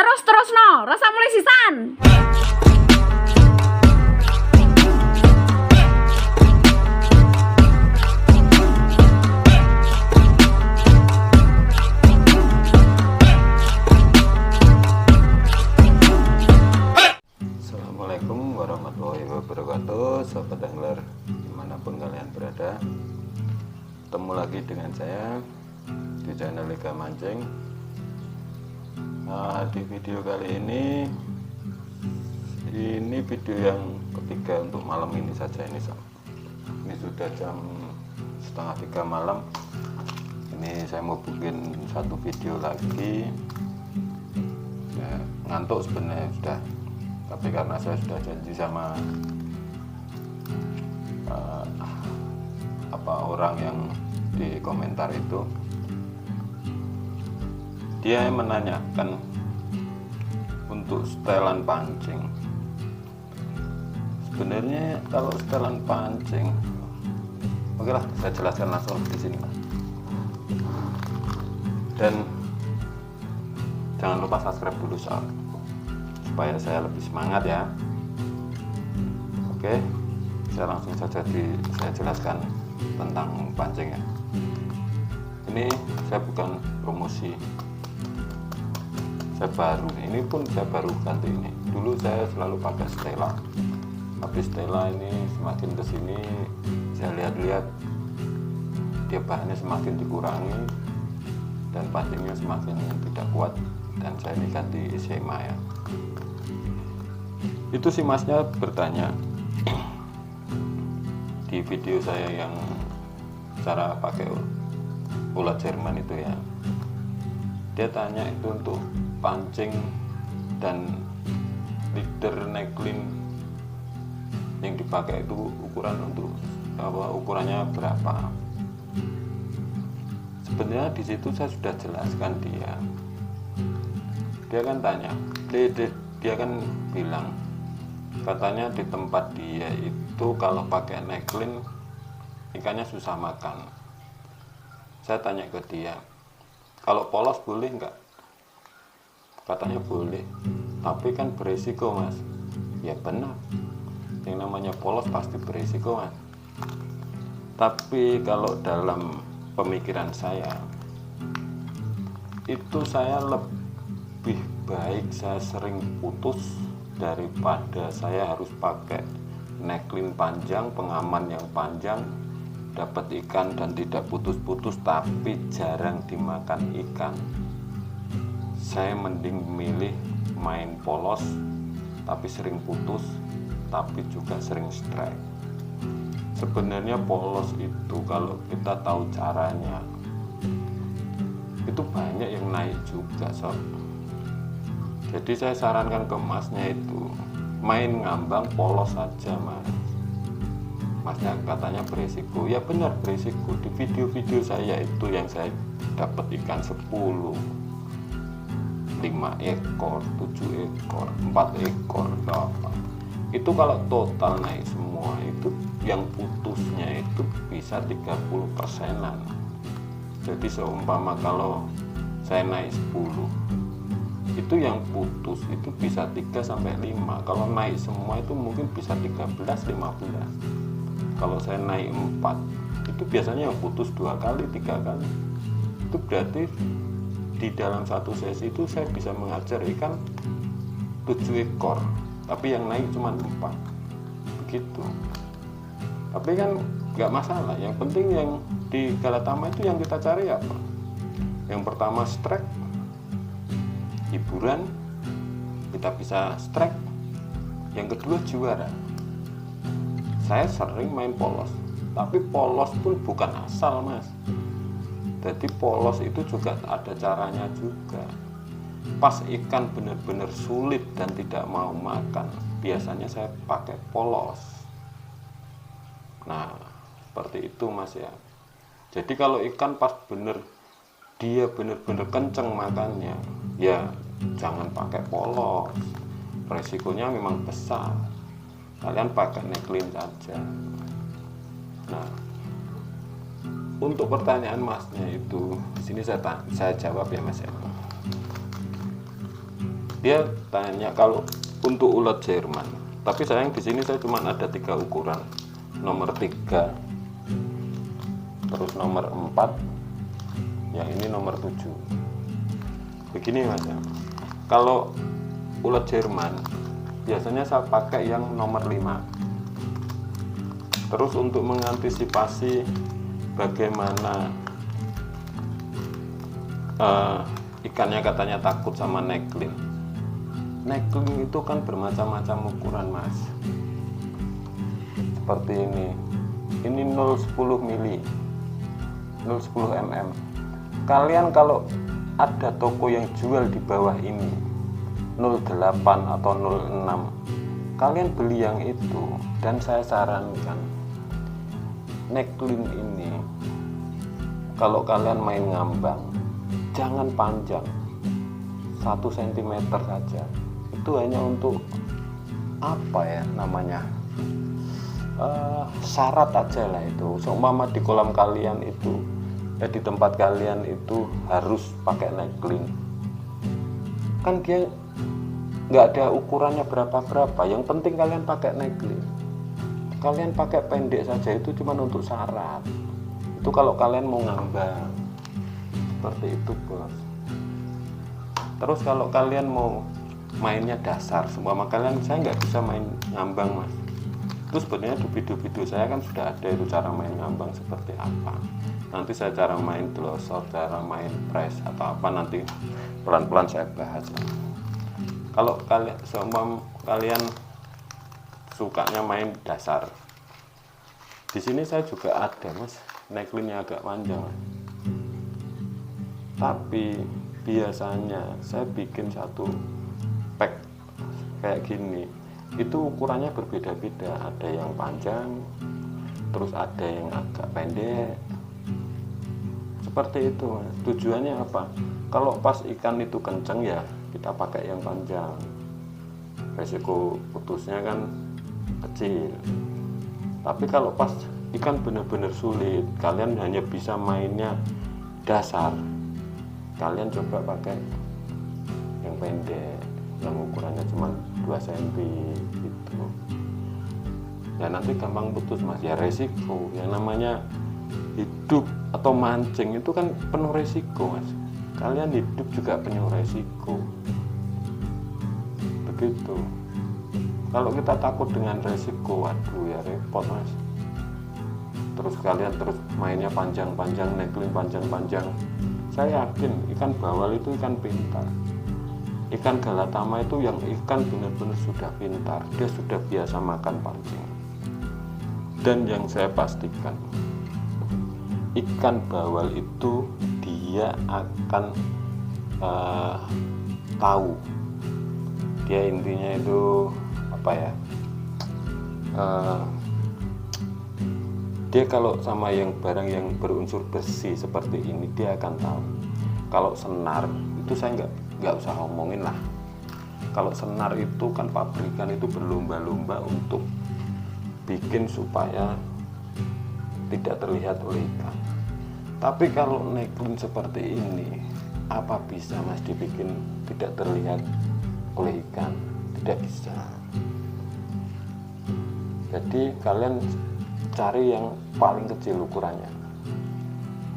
Terus no, rasa mulai sisan. Assalamualaikum warahmatullahi wabarakatuh, sahabat angler dimanapun kalian berada. Ketemu lagi dengan saya di channel Liga Mancing. Nah, di video kali ini video yang ketiga untuk malam ini saja. Ini sudah jam 2:30 malam. Ini saya mau bikin satu video lagi ya, ngantuk sebenarnya sudah, tapi karena saya sudah janji sama orang yang di komentar itu, dia menanyakan untuk setelan pancing. Sebenarnya kalau setelan pancing, oke lah, saya jelaskan langsung di sini. Dan jangan lupa subscribe dulu supaya saya lebih semangat ya. Oke, saya langsung saja saya jelaskan tentang pancing ya. Ini saya bukan promosi, saya baru ganti ini. Dulu saya selalu pakai Stella, tapi Stella ini semakin kesini saya lihat-lihat dia bahannya semakin dikurangi dan pancingnya semakin tidak kuat, dan saya ini ganti SMA ya. Itu si masnya bertanya di video saya yang cara pakai ulat Jerman itu ya. Dia tanya itu untuk pancing dan leader necklin yang dipakai itu ukurannya berapa. Sebenarnya di situ saya sudah jelaskan dia kan tanya, dia kan bilang katanya di tempat dia itu kalau pakai necklin ikannya susah makan. Saya tanya ke dia, kalau polos boleh nggak? Katanya boleh, tapi kan beresiko mas. Ya benar, yang namanya polos pasti beresiko mas. Tapi kalau dalam pemikiran saya itu, saya lebih baik saya sering putus daripada saya harus pakai necklin panjang, pengaman yang panjang, dapat ikan dan tidak putus-putus tapi jarang dimakan ikan. Saya mending milih main polos tapi sering putus tapi juga sering strike. Sebenarnya polos itu kalau kita tahu caranya itu banyak yang naik juga sob. Jadi saya sarankan ke masnya itu main ngambang polos saja mas. Masnya katanya beresiko, ya benar beresiko. Di video-video saya itu yang saya dapat ikan 10, 5 ekor, 7 ekor, 4 ekor itu kalau total naik semua itu yang putusnya itu bisa 30%-an. Jadi seumpama kalau saya naik 10, itu yang putus itu bisa 3-5. Kalau naik semua itu mungkin bisa 13-15. Kalau saya naik 4 itu biasanya yang putus 2 kali 3 kali. Itu berarti di dalam satu sesi itu saya bisa mengajar ikan 7 ekor, tapi yang naik cuma 4 begitu. Tapi kan nggak masalah, yang penting yang di Galatama itu yang kita cari apa? Yang pertama strike, hiburan, kita bisa strike. Yang kedua juara. Saya sering main polos, tapi polos pun bukan asal mas. Jadi polos itu juga ada caranya juga. Pas ikan benar-benar sulit dan tidak mau makan, biasanya saya pakai polos. Nah seperti itu mas ya. Jadi kalau ikan pas dia benar-benar kenceng makannya, ya jangan pakai polos, resikonya memang besar. Kalian pakai necklin saja. Nah, untuk pertanyaan masnya itu, di sini saya jawab ya mas ya. Dia tanya kalau untuk ulat Jerman, tapi sayang di sini saya cuma ada 3 ukuran, nomor 3, terus nomor 4, yang ini nomor 7. Begini mas ya, kalau ulat Jerman biasanya saya pakai yang nomor 5. Terus untuk mengantisipasi bagaimana ikannya katanya takut sama necklin. Necklin itu kan bermacam-macam ukuran mas, seperti ini 0,10 mili, 0,10 mm. Kalian kalau ada toko yang jual di bawah ini 0,8 atau 0,6, kalian beli yang itu. Dan saya sarankan necklin ini kalau kalian main ngambang jangan panjang, 1 cm saja. Itu hanya untuk apa ya namanya, syarat aja lah itu. Seumpama di kolam kalian itu di tempat kalian itu harus pakai necklin, kan dia nggak ada ukurannya berapa, yang penting kalian pakai necklin. Kalian pakai pendek saja itu cuma untuk syarat. Itu kalau kalian mau ngambang seperti itu bos. Terus kalau kalian mau mainnya dasar, semua kalian, saya nggak bisa main ngambang mas. Itu sebenarnya di video-video saya kan sudah ada itu cara main ngambang seperti apa. Nanti saya cara main glosor, cara main press atau apa, nanti pelan-pelan saya bahas. Kalau kalian seumpama kalian sukanya main dasar, di sini saya juga ada mas, necklinnya agak panjang mas. Tapi biasanya saya bikin satu pack kayak gini, itu ukurannya berbeda-beda, ada yang panjang, terus ada yang agak pendek, seperti itu mas. Tujuannya apa? Kalau pas ikan itu kenceng ya kita pakai yang panjang, resiko putusnya kan kecil. Tapi kalau pas ikan benar-benar sulit, kalian hanya bisa mainnya dasar, kalian coba pakai yang pendek, yang ukurannya cuma 2 cm gitu. Ya nanti gampang putus mas, ya resiko. Yang namanya hidup atau mancing itu kan penuh resiko mas. Kalian hidup juga penuh resiko, begitu. Kalau kita takut dengan resiko, waduh ya repot mas. Terus kalian terus mainnya panjang-panjang, necklin panjang-panjang. Saya yakin ikan bawal itu ikan pintar. Ikan galatama itu yang ikan benar-benar sudah pintar, dia sudah biasa makan pancing. Dan yang saya pastikan, ikan bawal itu dia akan tahu, dia intinya itu apa ya, dia kalau sama yang barang yang berunsur besi seperti ini dia akan tahu. Kalau senar itu saya nggak usah ngomongin lah. Kalau senar itu kan pabrikan itu berlomba-lomba untuk bikin supaya tidak terlihat oleh ikan. Tapi kalau necklin seperti ini, apa bisa mas dibikin tidak terlihat oleh ikan? Tidak bisa. Jadi kalian cari yang paling kecil ukurannya.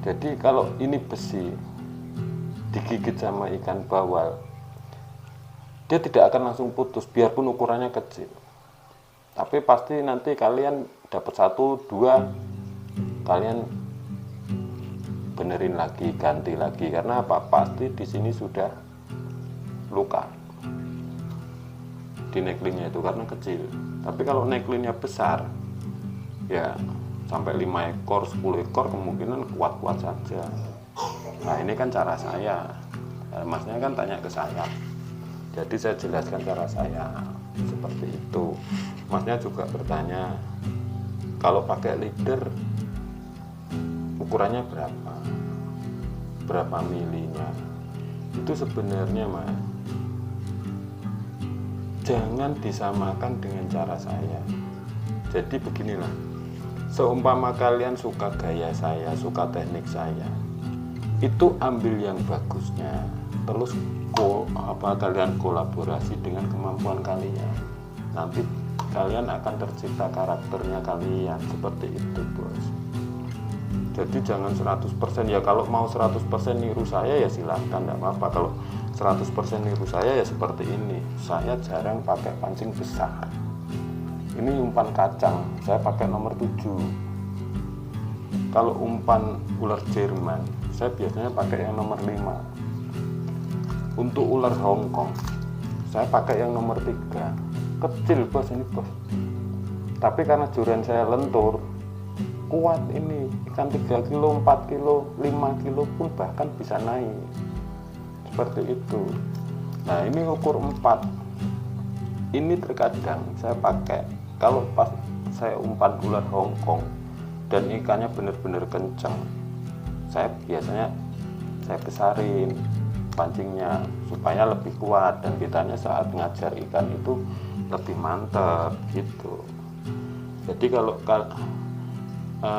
Jadi kalau ini besi digigit sama ikan bawal, dia tidak akan langsung putus biarpun ukurannya kecil. Tapi pasti nanti kalian dapat 1, 2, kalian benerin lagi, ganti lagi. Karena apa? Pasti di sini sudah luka di necklinnya itu karena kecil. Tapi kalau necklinnya besar, ya sampai 5 ekor, 10 ekor kemungkinan kuat-kuat saja. Nah ini kan cara saya, masnya kan tanya ke saya, jadi saya jelaskan cara saya seperti itu. Masnya juga bertanya kalau pakai leader ukurannya berapa milinya. Itu sebenarnya mas, jangan disamakan dengan cara saya. Jadi beginilah, seumpama kalian suka gaya saya, suka teknik saya, itu ambil yang bagusnya, terus kalian kolaborasi dengan kemampuan kalian. Nanti kalian akan tercipta karakternya kalian seperti itu, bos. Jadi jangan 100%, ya kalau mau 100% niru saya ya silahkan, enggak apa-apa. Kalau 100% niru saya ya seperti ini. Saya jarang pakai pancing besar. Ini umpan kacang, saya pakai nomor 7. Kalau umpan ular Jerman, saya biasanya pakai yang nomor 5. Untuk ular Hongkong, saya pakai yang nomor 3. Kecil, bos, ini, bos. Tapi karena durian saya lentur, kuat ini. Ikan 3 kilo, 4 kilo, 5 kilo pun bahkan bisa naik. Seperti itu. Nah, ini ukur 4. Ini terkadang saya pakai kalau pas saya umpan ular Hongkong dan ikannya benar-benar kencang, saya biasanya saya besarin pancingnya supaya lebih kuat dan kitanya saat ngajar ikan itu lebih mantap gitu. Jadi kalau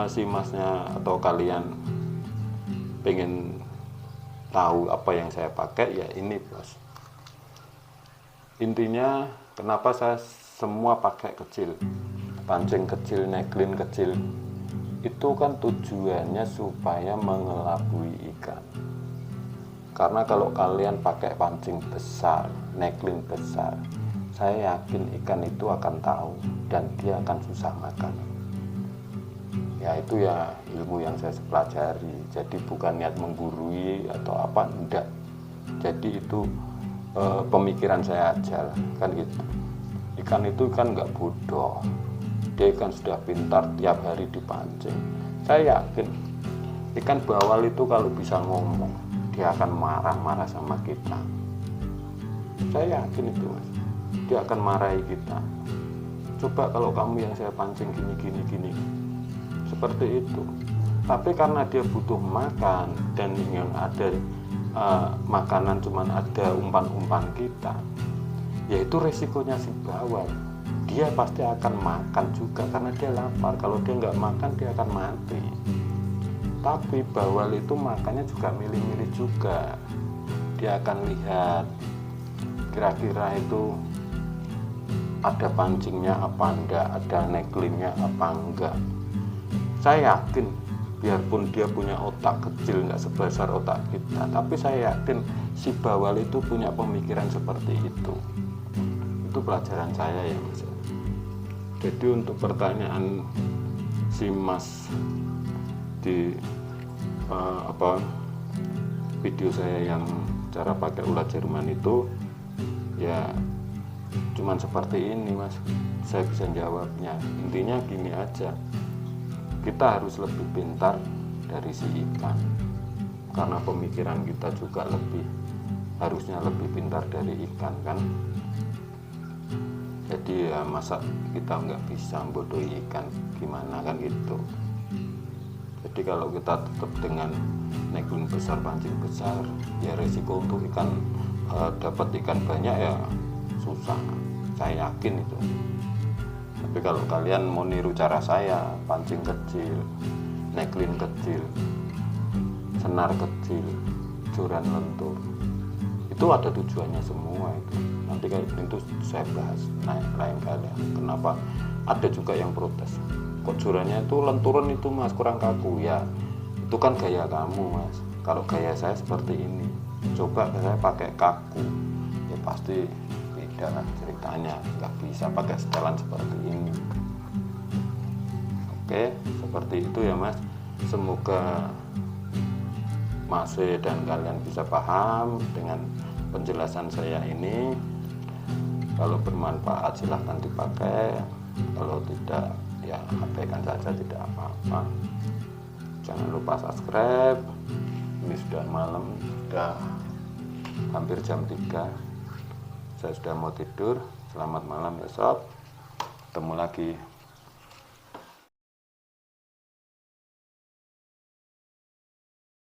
si masnya atau kalian pengen tahu apa yang saya pakai, ya ini, bos. Intinya kenapa saya semua pakai kecil, pancing kecil, neglin kecil, itu kan tujuannya supaya mengelabui ikan. Karena kalau kalian pakai pancing besar, neglin besar, saya yakin ikan itu akan tahu dan dia akan susah makan. Ya itu ya ilmu yang saya pelajari. Jadi bukan niat menggurui atau apa, enggak. Jadi itu pemikiran saya aja lah, kan gitu. Ikan itu kan nggak bodoh, dia kan sudah pintar, tiap hari dipancing. Saya yakin ikan bawal itu kalau bisa ngomong, dia akan marah-marah sama kita. Saya yakin itu, mas. Dia akan marahi kita. Coba kalau kamu yang saya pancing gini, seperti itu. Tapi karena dia butuh makan dan yang ada makanan cuman ada umpan-umpan kita, yaitu resikonya si bawal. Dia pasti akan makan juga karena dia lapar. Kalau dia nggak makan, dia akan mati. Tapi bawal itu makannya juga milih-milih juga. Dia akan lihat kira-kira itu ada pancingnya apa enggak, ada neglinnya apa enggak. Saya yakin biarpun dia punya otak kecil nggak sebesar otak kita, tapi saya yakin si bawal itu punya pemikiran seperti itu. Itu pelajaran saya ya, mas. Jadi untuk pertanyaan si mas di video saya yang cara pakai ulat Jerman itu, ya cuman seperti ini, mas. Saya bisa jawabnya. Intinya gini aja, kita harus lebih pintar dari si ikan, karena pemikiran kita juga harusnya lebih pintar dari ikan, kan. Jadi ya masa kita nggak bisa bodohi ikan, gimana, kan gitu. Jadi kalau kita tetap dengan neglin besar, pancing besar, ya resiko untuk ikan dapat ikan banyak ya susah, saya yakin itu. Tapi kalau kalian mau niru cara saya, pancing kecil, neglin kecil, senar kecil, joran lentur, itu ada tujuannya semua itu. Nanti kayak itu saya bahas lain kali. Kenapa ada juga yang protes, kok jorannya itu lenturan itu, mas, kurang kaku. Ya itu kan gaya kamu, mas. Kalau gaya saya seperti ini, coba saya pakai kaku, ya pasti beda lah ceritanya. Nggak bisa pakai setelan seperti ini. Oke, seperti itu ya, mas. Semoga Mas E dan kalian bisa paham dengan penjelasan saya ini. Kalau bermanfaat silahkan dipakai, kalau tidak ya abaikan saja, tidak apa-apa. Jangan lupa subscribe. Ini sudah malam, sudah hampir jam 3. Saya sudah mau tidur. Selamat malam, besok ketemu lagi.